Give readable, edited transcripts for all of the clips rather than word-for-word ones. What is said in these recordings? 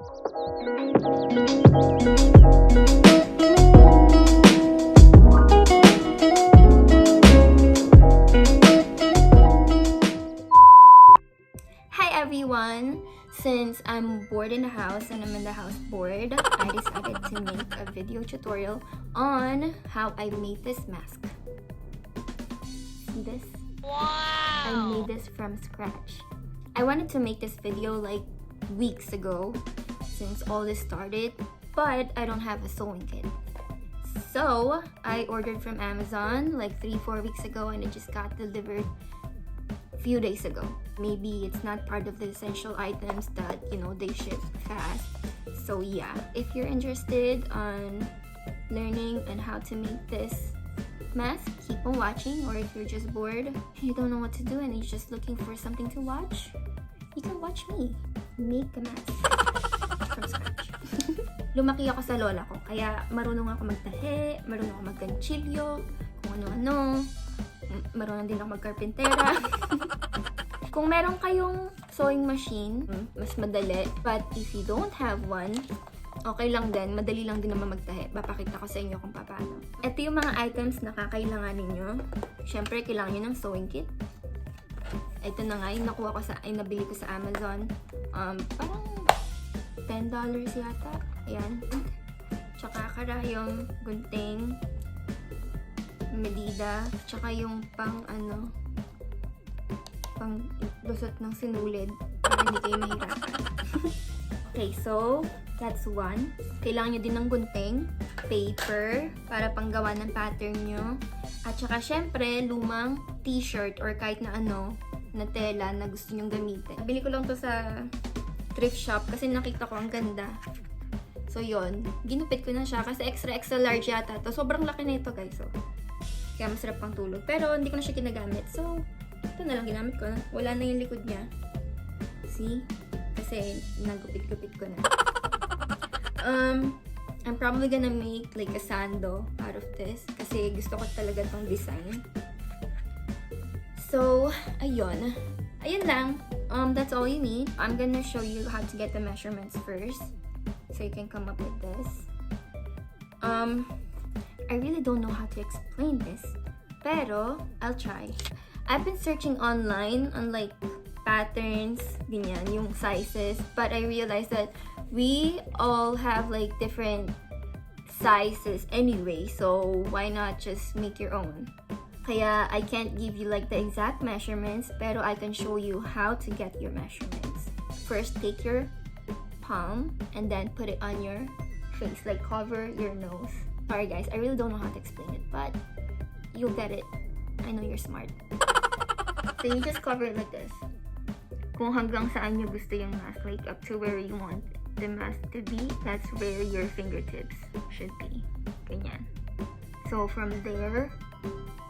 Hi everyone! Since I'm bored in the house and I'm in the house bored, I decided to make a video tutorial on how I made this mask. See this? Wow! I made this from scratch. I wanted to make this video like weeks ago since all this started, but I don't have a sewing kit. So I ordered from Amazon like 3-4 weeks ago and it just got delivered few days ago. Maybe it's not part of the essential items that they ship fast. So yeah, if you're interested on learning and how to make this mask, keep on watching. Or if you're just bored and you don't know what to do and you're just looking for something to watch, you can watch me make a mask from scratch. Lumaki ako sa lola ko, kaya marunong ako magtahi, marunong ako magganchilyo, kung ano-ano. Marunong din ako magkarpintera. Kung meron kayong sewing machine, mas madali. But if you don't have one, okay lang din. Madali lang din naman magtahi. Papakita ko sa inyo kung paano. Ito yung mga items na kakailanganin nyo. Siyempre, kailangan nyo ng sewing kit. Ito na nga, yung nabili ko sa Amazon. Parang $10 yata. Ayan. Tsaka karayong, gunting, medida, tsaka yung pang lusot ng sinulid para hindi kayo mahirapan. Okay, so that's one. Kailangan nyo din ng gunting, paper para panggawa ng pattern nyo, at tsaka syempre lumang t-shirt or kahit na na tela na gusto nyong gamitin. Bili ko lang to sa thrift shop kasi nakita ko ang ganda. So yon, ginupit ko na siya kasi extra large yata to. Sobrang laki na ito guys. So kaya masarap pang tulog. Pero hindi ko na siya ginagamit. So, ito na lang ginamit ko. Wala na yung likod niya. See? Kasi nagupit-gupit ko na. I'm probably gonna make like a sando out of this. Kasi gusto ko talaga tong design. So, ayun. Ayun lang. That's all you need. I'm gonna show you how to get the measurements first. So you can come up with this. I really don't know how to explain this, pero I'll try. I've been searching online on like patterns, ganyan, yung sizes, but I realized that we all have like different sizes anyway, so why not just make your own? Kaya I can't give you like the exact measurements, pero I can show you how to get your measurements. First, take your palm and then put it on your face, like cover your nose. Sorry guys, I really don't know how to explain it, but you'll get it. I know you're smart. So you just cover it like this. Kung hanggang saan nyo gusto yung mask, like up to where you want the mask to be, that's where your fingertips should be. Ganyan. So from there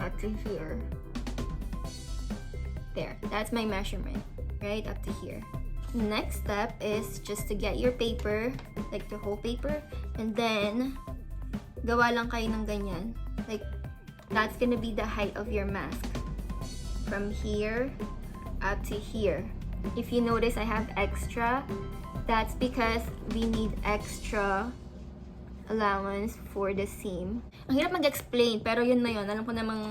up to here. There, that's my measurement, right up to here. Next step is just to get your paper, like the whole paper, and then gawa lang kayo ng ganyan. Like, that's gonna be the height of your mask. From here up to here. If you notice I have extra, that's because we need extra allowance for the seam. Ang hirap mag-explain, pero yun na yun. Alam ko namang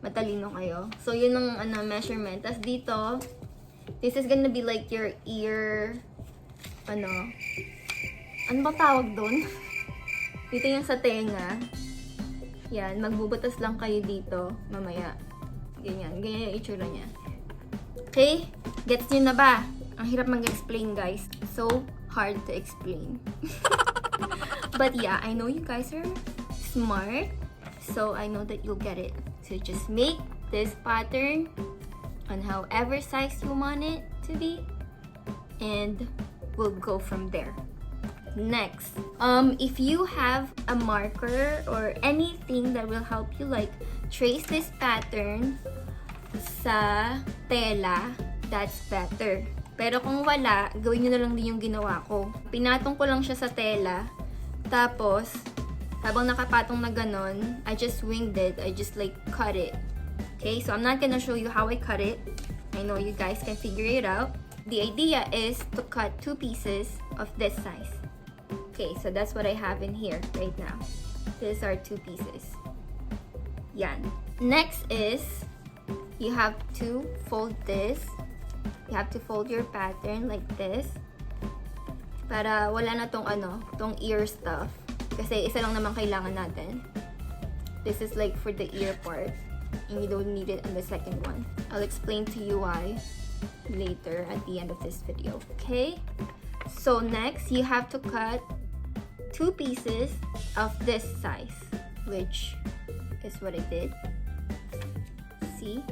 matalino kayo. So, yun ang measurement. Tapos dito, this is gonna be like your ear, ano ba tawag doon? Dito yung sa tenga. Yan, magbubutas lang kayo dito mamaya. Ganyan yung itsura niya. Okay? Gets nyo na ba? Ang hirap mag-explain guys. So hard to explain. But yeah, I know you guys are smart. So I know that you'll get it. So just make this pattern on however size you want it to be. And we'll go from there. Next, if you have a marker or anything that will help you like trace this pattern sa tela, that's better. Pero kung wala, gawin nyo na lang din yung ginawa ko. Pinatong ko lang siya sa tela, tapos habang nakapatong na ganon, I just winged it. I just like cut it. Okay, so I'm not gonna show you how I cut it. I know you guys can figure it out. the idea is to cut 2 pieces of this size. Okay, so that's what I have in here right now. These are 2 pieces. Yan. Next is, you have to fold this. You have to fold your pattern like this. Para wala na tong tong ear stuff. Kasi isa lang naman kailangan natin. This is like for the ear part. And you don't need it in the second one. I'll explain to you why later at the end of this video. Okay? So next, you have to cut 2 pieces of this size, which is what I did. See?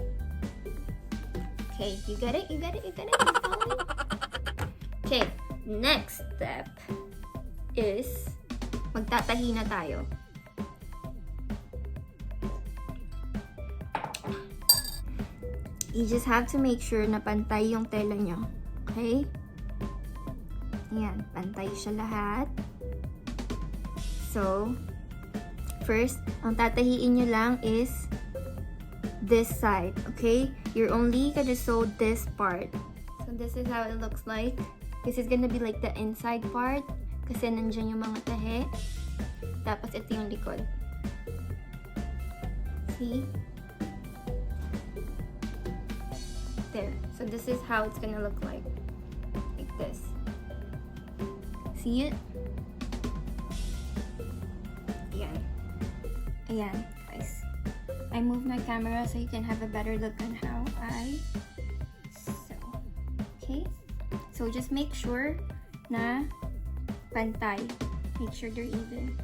Okay, you get it? You get it? You get it? You following? Okay, next step is magtatahi na tayo. You just have to make sure na pantay yung tela nyo. Okay? Ayan, pantay siya lahat. So, first, ang tatahiin nyo lang is this side. Okay? You're only gonna sew this part. So, this is how it looks like. This is gonna be like the inside part. Kasi nandyan yung mga tahe. Tapos, ito yung likod. See? There. So this is how it's gonna look like this. See it? Ayan. Ayan, guys. I moved my camera so you can have a better look on how I sew. Okay? So just make sure na pantay. Make sure they're even.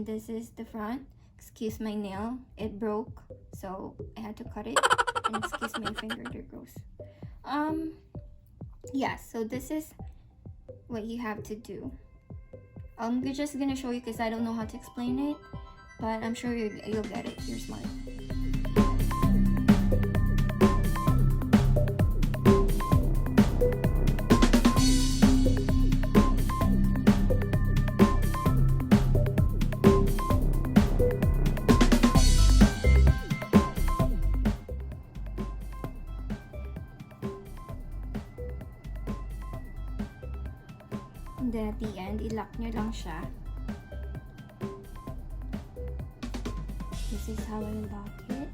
This is the front. Excuse my nail, it broke, so I had to cut it. And excuse my finger, they're gross. Yeah, so this is what you have to do. I'm just gonna show you because I don't know how to explain it, but I'm sure you'll get it. You're smart. And then at the end, i-lock nyo lang siya. This is how I lock it.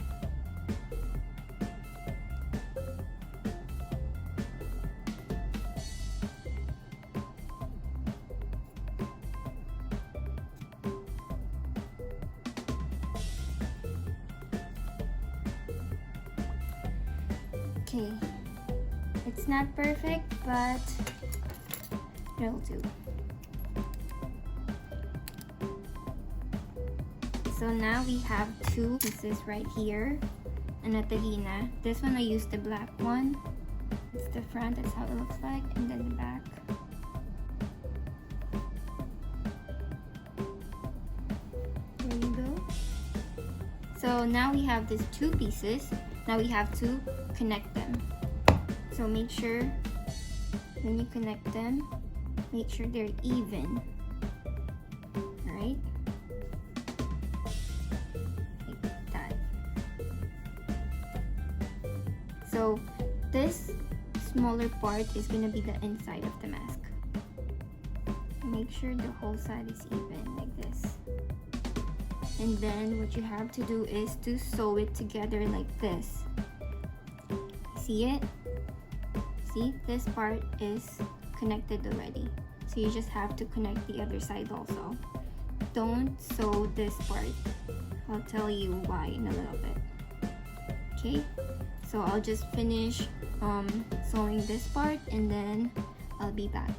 Okay. It's not perfect, but it'll do. So now we have 2 pieces right here. And at the hina, this one I used the black one. It's the front, that's how it looks like, and then the back. There you go. So now we have these 2 pieces. Now we have to connect them. So make sure when you connect them, make sure they're even. Alright? Like that. So this smaller part is gonna be the inside of the mask. Make sure the whole side is even like this. And then what you have to do is to sew it together like this. See it? See, this part is connected already. So you just have to connect the other side also. Don't sew this part. I'll tell you why in a little bit. Okay, so I'll just finish sewing this part and then I'll be back.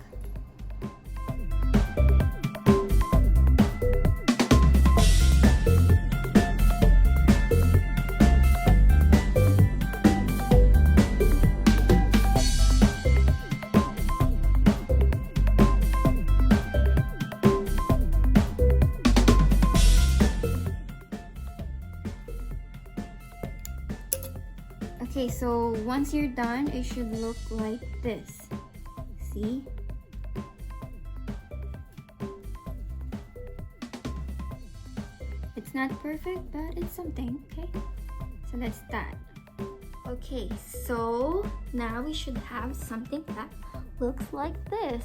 so once you're done, it should look like this. See? It's not perfect, but it's something, okay? So that's that. Okay, so now we should have something that looks like this.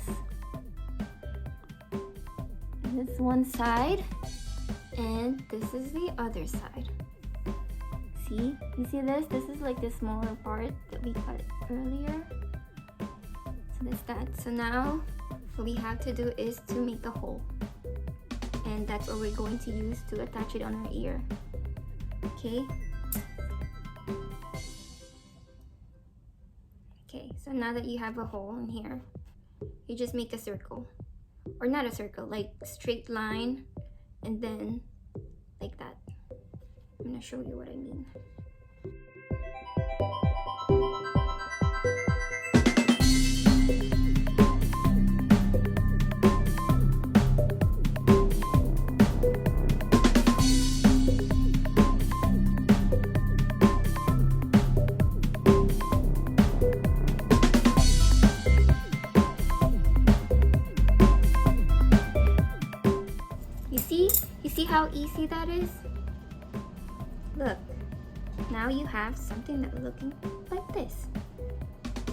This one side, and this is the other side. See? You see this? This is like the smaller part that we cut earlier. So that's that. So now what we have to do is to make a hole. And that's what we're going to use to attach it on our ear. Okay? Okay, so now that you have a hole in here, you just make a circle. Or not a circle, like straight line, and then like that. I'm gonna show you what I mean. You see how easy that is? Look, now you have something that looking like this.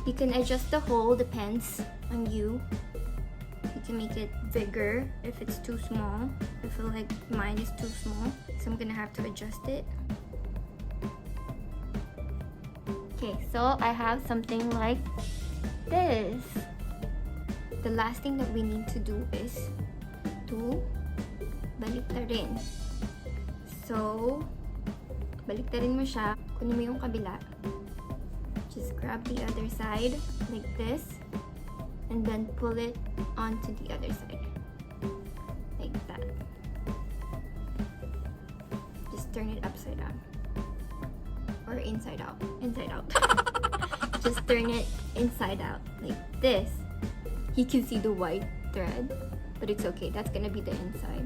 You can adjust the hole, depends on you. You can make it bigger if it's too small. I feel like mine is too small, so I'm gonna have to adjust it. Okay, so I have something like this. The last thing that we need to do is to baliktarin. So, baliktarin mo siya. Kunin mo yung kabila. Just grab the other side like this. And then pull it onto the other side. Like that. Just turn it upside down. Or inside out. Inside out. Just turn it inside out. Like this. You can see the white thread. But it's okay. That's gonna be the inside.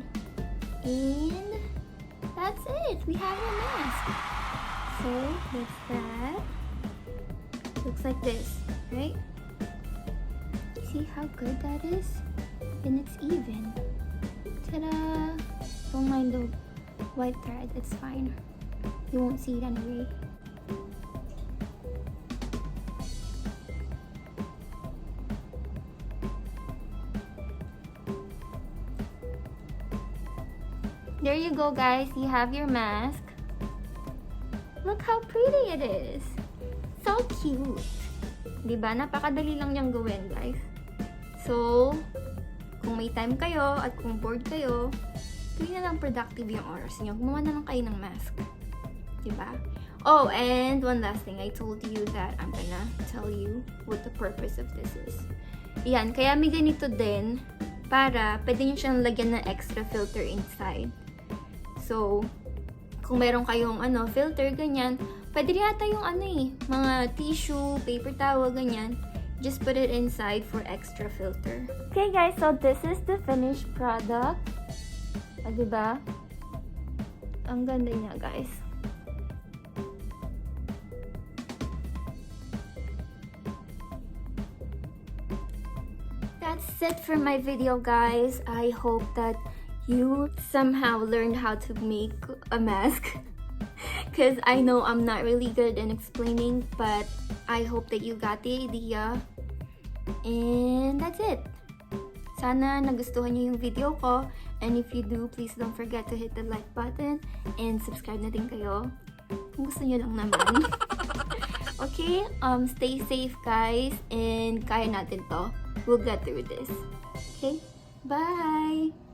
And that's it. We have a mask. So that's that. Looks like this, right? See how good that is? And it's even. Ta-da! Don't mind the white thread. It's fine. You won't see it anyway. There you go, guys. You have your mask. Look how pretty it is. So cute. Diba? Napakadali lang niyang gawin, guys. So, kung may time kayo at kung bored kayo, gawin na lang productive yung oras niyo. Gumawa na lang kayo ng mask. Diba? Oh, and one last thing. I told you that I'm gonna tell you what the purpose of this is. Yan. Kaya may ganito din para pwede nyo siyang lagyan ng extra filter inside. So, kung meron kayong filter, ganyan, pwede rin yata yung mga tissue, paper towel, ganyan. Just put it inside for extra filter. Okay guys, so this is the finished product. Diba? Ang ganda niya, guys. That's it for my video, guys. I hope that you somehow learned how to make a mask. Because I know I'm not really good in explaining, but I hope that you got the idea. And that's it. Sana nagustuhan niyo yung video ko. And if you do, please don't forget to hit the like button. And subscribe na din kayo. Kung gusto niyo lang naman. Okay? Stay safe, guys. And kaya natin to. We'll get through this. Okay? Bye!